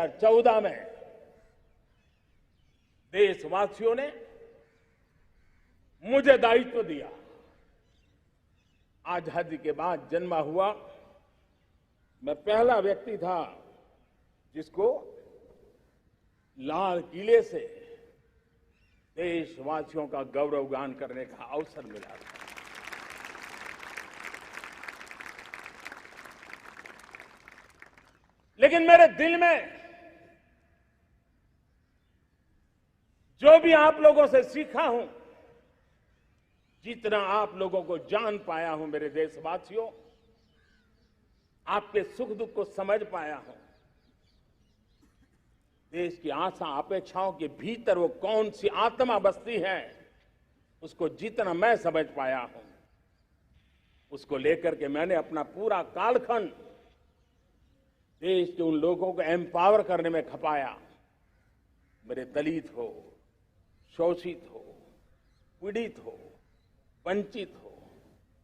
2014 में देशवासियों ने मुझे दायित्व दिया। आजादी के बाद जन्मा हुआ मैं पहला व्यक्ति था जिसको लाल किले से देशवासियों का गौरवगान करने का अवसर मिला था। लेकिन मेरे दिल में जो भी आप लोगों से सीखा हूं, जितना आप लोगों को जान पाया हूं मेरे देशवासियों, आपके सुख दुख को समझ पाया हूं, देश की आशा अपेक्षाओं के भीतर वो कौन सी आत्मा बसती है उसको जितना मैं समझ पाया हूं, उसको लेकर के मैंने अपना पूरा कालखंड देश के उन लोगों को एम्पावर करने में खपाया। मेरे दलित हो, शोषित हो, पीड़ित हो, वंचित हो,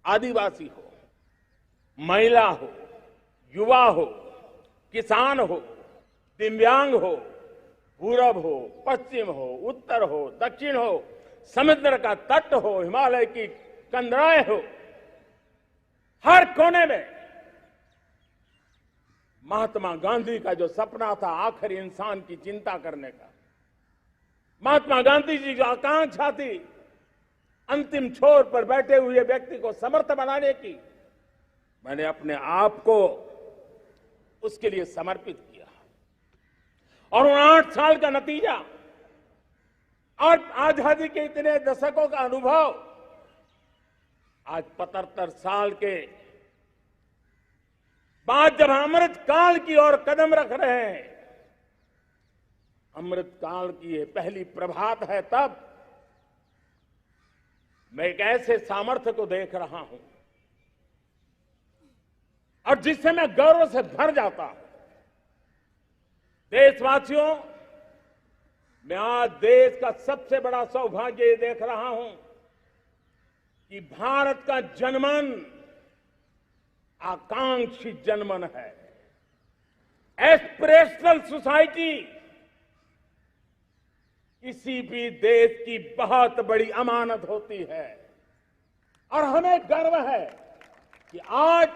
आदिवासी हो, महिला हो, युवा हो, किसान हो, दिव्यांग हो, पूरब हो, पश्चिम हो, उत्तर हो, दक्षिण हो, समुद्र का तट हो, हिमालय की कंदराएं हो, हर कोने में महात्मा गांधी का जो सपना था आखिर इंसान की चिंता करने का, महात्मा गांधी जी की आकांक्षा थी अंतिम छोर पर बैठे हुए व्यक्ति को समर्थ बनाने की, मैंने अपने आप को उसके लिए समर्पित किया। और उन 8 साल का नतीजा और आजादी के इतने दशकों का अनुभव आज 75 साल के बाद जब अमृत काल की ओर कदम रख रहे हैं, अमृत काल की ये पहली प्रभात है, तब मैं एक ऐसे सामर्थ्य को देख रहा हूं और जिससे मैं गर्व से भर जाता हूं। देशवासियों, मैं आज देश का सबसे बड़ा सौभाग्य ये देख रहा हूं कि भारत का जनमन आकांक्षी जनमन है। एस्पिरेशनल सोसाइटी किसी भी देश की बहुत बड़ी अमानत होती है और हमें गर्व है कि आज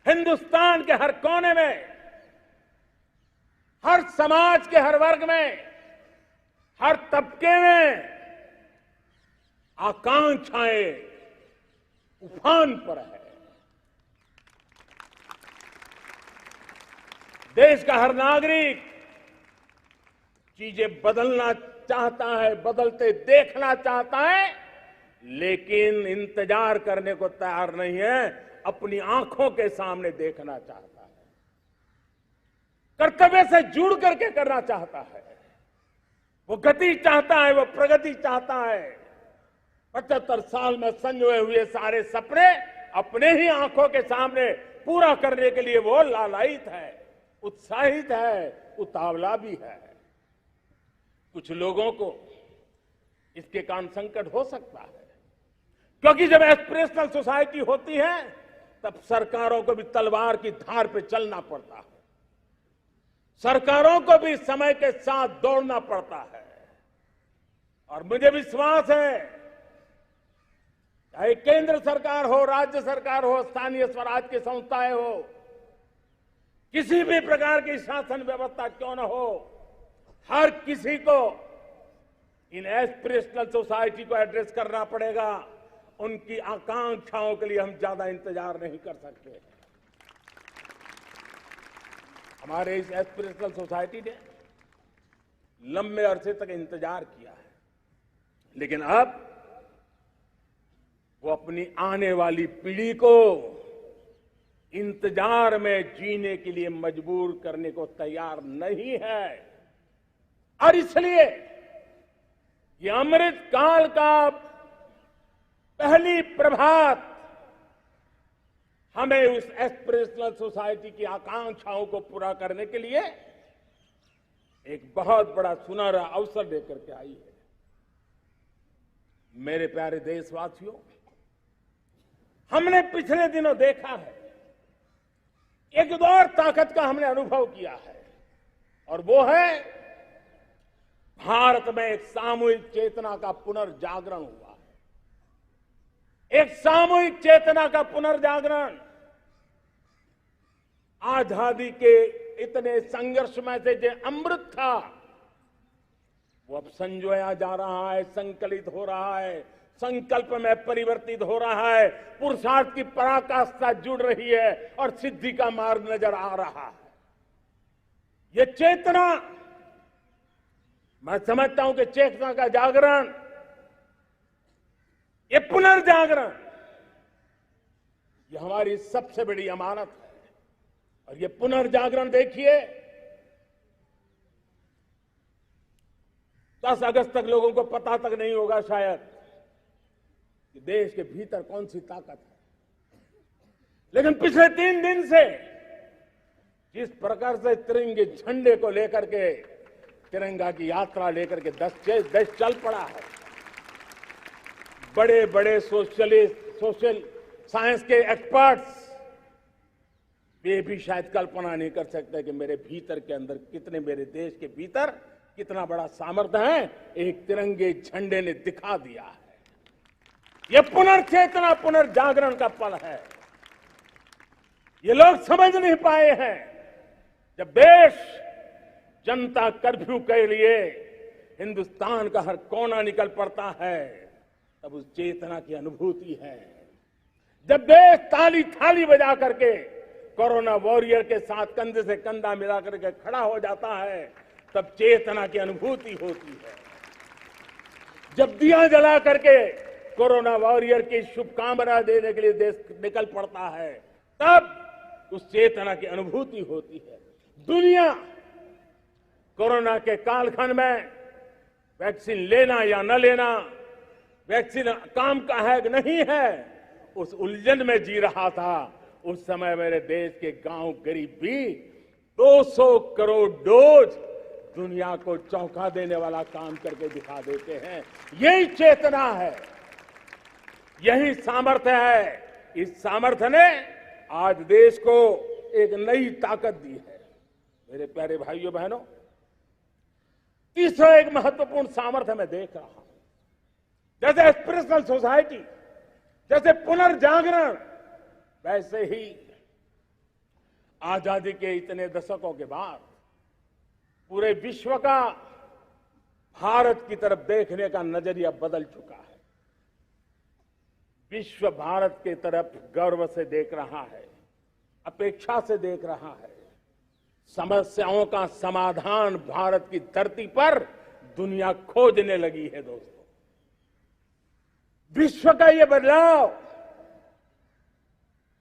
हिंदुस्तान के हर कोने में, हर समाज के हर वर्ग में, हर तबके में आकांक्षाएं उफान पर है। देश का हर नागरिक चीजें बदलना चाहता है, बदलते देखना चाहता है, लेकिन इंतजार करने को तैयार नहीं है, अपनी आंखों के सामने देखना चाहता है, कर्तव्य से जुड़ करके करना चाहता है, वो गति चाहता है, वो प्रगति चाहता है। 75 साल में संजोए हुए सारे सपने अपने ही आंखों के सामने पूरा करने के लिए वो लालायित है, उत्साहित है, उतावला भी है। कुछ लोगों को इसके कारण संकट हो सकता है, क्योंकि जब एस्पिरेशनल सोसाइटी होती है तब सरकारों को भी तलवार की धार पे चलना पड़ता है, सरकारों को भी समय के साथ दौड़ना पड़ता है। और मुझे विश्वास है, चाहे केंद्र सरकार हो, राज्य सरकार हो, स्थानीय स्वराज की संस्थाएं हो, किसी भी प्रकार की शासन व्यवस्था क्यों न हो, हर किसी को इन एस्पिरेशनल सोसाइटी को एड्रेस करना पड़ेगा। उनकी आकांक्षाओं के लिए हम ज्यादा इंतजार नहीं कर सकते। हमारे इस एस्पिरेशनल सोसाइटी ने लंबे अरसे तक इंतजार किया है, लेकिन अब वो अपनी आने वाली पीढ़ी को इंतजार में जीने के लिए मजबूर करने को तैयार नहीं है। और इसलिए ये अमृत काल का पहली प्रभात हमें उस एस्पिरेशनल सोसाइटी की आकांक्षाओं को पूरा करने के लिए एक बहुत बड़ा सुनहरा अवसर देकर के आई है। मेरे प्यारे देशवासियों, हमने पिछले दिनों देखा है, एक और ताकत का हमने अनुभव किया है। और वो है भारत में एक सामूहिक चेतना का पुनर्जागरण हुआ। एक सामूहिक चेतना का पुनर्जागरण। आजादी के इतने संघर्ष में से जो अमृत था वो अब संजोया जा रहा है, संकलित हो रहा है, संकल्प में परिवर्तित हो रहा है, पुरुषार्थ की पराकाष्ठा जुड़ रही है और सिद्धि का मार्ग नजर आ रहा है। ये चेतना, मैं समझता हूं कि चेतना का जागरण, ये पुनर्जागरण, ये हमारी सबसे बड़ी अमानत है। और ये पुनर्जागरण देखिए, 10 अगस्त तक लोगों को पता तक नहीं होगा शायद कि देश के भीतर कौन सी ताकत है, लेकिन पिछले 3 दिन से जिस प्रकार से तिरंगे झंडे को लेकर के, तिरंगा की यात्रा लेकर के देश चल पड़ा है। बड़े बड़े सोशल साइंस के एक्सपर्ट्स वे भी शायद कल्पना नहीं कर सकते कि मेरे भीतर के अंदर कितने, मेरे देश के भीतर कितना बड़ा सामर्थ्य है, एक तिरंगे झंडे ने दिखा दिया है। यह पुनर्चेतना, पुनर्जागरण का पल है। ये लोग समझ नहीं पाए हैं। जब देश जनता कर्फ्यू के लिए हिंदुस्तान का हर कोना निकल पड़ता है, तब उस चेतना की अनुभूति है। जब देश ताली थाली बजा करके कोरोना वॉरियर के साथ कंधे से कंधा मिला करके खड़ा हो जाता है, तब चेतना की अनुभूति होती है। जब दिया जला करके कोरोना वॉरियर की शुभकामना देने के लिए देश निकल पड़ता है, तब उस चेतना की अनुभूति होती है। दुनिया कोरोना के कालखंड में वैक्सीन लेना या न लेना, वैक्सीन काम का है कि नहीं है, उस उलझन में जी रहा था। उस समय मेरे देश के गांव गरीब भी 200 करोड़ डोज दुनिया को चौंका देने वाला काम करके दिखा देते हैं। यही चेतना है, यही सामर्थ्य है। इस सामर्थ्य ने आज देश को एक नई ताकत दी है। मेरे प्यारे भाइयों बहनों, तीसरा एक महत्वपूर्ण सामर्थ्य मैं देख रहा हूं, जैसे एस्पिरेशनल सोसाइटी, जैसे पुनर्जागरण, वैसे ही आजादी के इतने दशकों के बाद पूरे विश्व का भारत की तरफ देखने का नजरिया बदल चुका है। विश्व भारत की तरफ गर्व से देख रहा है, अपेक्षा से देख रहा है। समस्याओं का समाधान भारत की धरती पर दुनिया खोजने लगी है। दोस्तों, विश्व का ये बदलाव,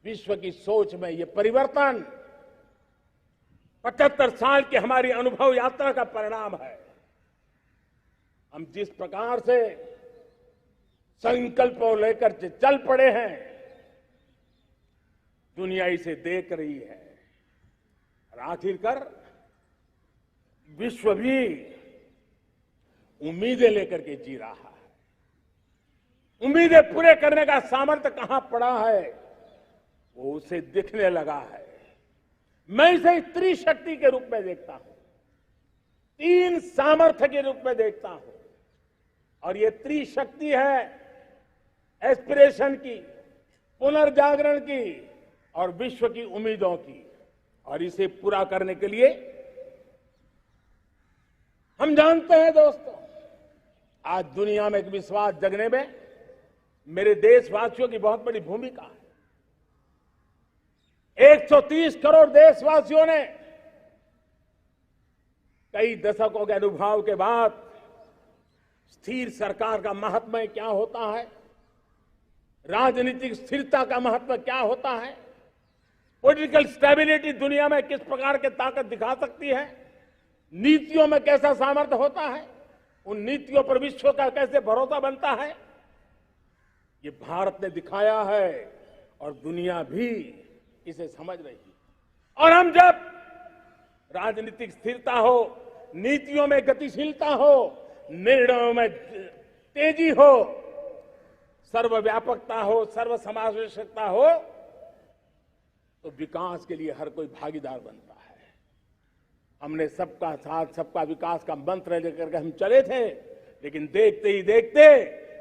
विश्व की सोच में ये परिवर्तन 75 साल की हमारी अनुभव यात्रा का परिणाम है। हम जिस प्रकार से संकल्पों लेकर चल पड़े हैं, दुनिया इसे देख रही है। और आखिरकार विश्व भी उम्मीदें लेकर के जी रहा है। उम्मीदें पूरे करने का सामर्थ्य कहां पड़ा है, वो उसे दिखने लगा है। मैं इसे त्रिशक्ति के रूप में देखता हूं, 3 सामर्थ्य के रूप में देखता हूं। और ये त्रिशक्ति है एस्पिरेशन की, पुनर्जागरण की और विश्व की उम्मीदों की। और इसे पूरा करने के लिए हम जानते हैं दोस्तों, आज दुनिया में एक विश्वास जगने में मेरे देशवासियों की बहुत बड़ी भूमिका है। 130 करोड़ देशवासियों ने कई दशकों के अनुभव के बाद स्थिर सरकार का महत्व क्या होता है, राजनीतिक स्थिरता का महत्व क्या होता है, पॉलिटिकल स्टेबिलिटी दुनिया में किस प्रकार की ताकत दिखा सकती है, नीतियों में कैसा सामर्थ्य होता है, उन नीतियों पर विश्व का कैसे भरोसा बनता है, ये भारत ने दिखाया है और दुनिया भी इसे समझ रही है। और हम जब राजनीतिक स्थिरता हो, नीतियों में गतिशीलता हो, निर्णयों में तेजी हो, सर्वव्यापकता हो, सर्वसमावेशकता हो, तो विकास के लिए हर कोई भागीदार बनता है। हमने सबका साथ सबका विकास का मंत्र लेकर के हम चले थे, लेकिन देखते ही देखते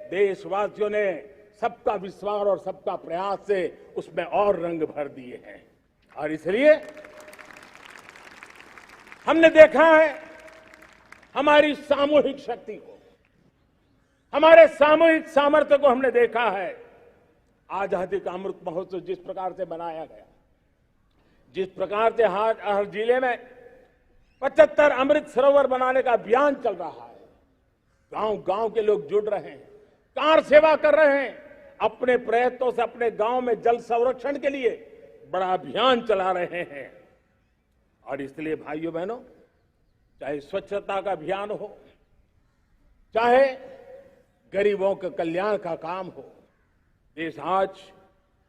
देशवासियों ने सबका विश्वास और सबका प्रयास से उसमें और रंग भर दिए हैं। और इसलिए हमने देखा है हमारी सामूहिक शक्ति को, हमारे सामूहिक सामर्थ्य को हमने देखा है। आजादी का अमृत महोत्सव जिस प्रकार से बनाया गया, जिस प्रकार से हर जिले में 75 अमृत सरोवर बनाने का अभियान चल रहा है, गांव गांव के लोग जुड़ रहे हैं, कार सेवा कर रहे हैं, अपने प्रयत्नों से अपने गांव में जल संरक्षण के लिए बड़ा अभियान चला रहे हैं। और इसलिए भाइयों बहनों, चाहे स्वच्छता का अभियान हो, चाहे गरीबों के कल्याण का काम हो, देश आज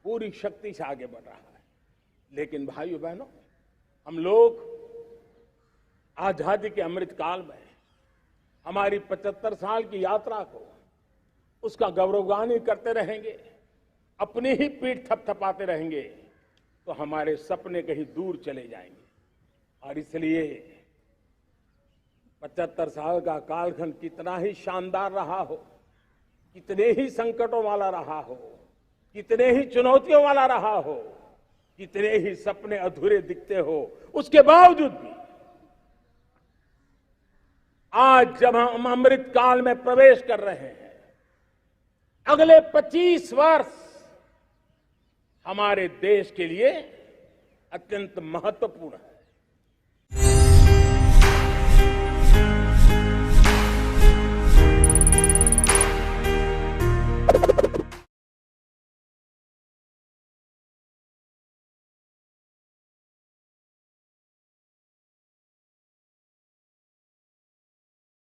पूरी शक्ति से आगे बढ़ रहा है। लेकिन भाइयों बहनों, हम लोग आजादी के अमृत काल में हमारी 75 साल की यात्रा को उसका गौरवगान करते रहेंगे, अपनी ही पीठ थपथपाते रहेंगे, तो हमारे सपने कहीं दूर चले जाएंगे। और इसलिए 75 साल का कालखंड कितना ही शानदार रहा हो, कितने ही संकटों वाला रहा हो, कितने ही चुनौतियों वाला रहा हो, कितने ही सपने अधूरे दिखते हो, उसके बावजूद भी आज जब हम अमृत काल में प्रवेश कर रहे हैं, अगले 25 वर्ष हमारे देश के लिए अत्यंत महत्वपूर्ण है।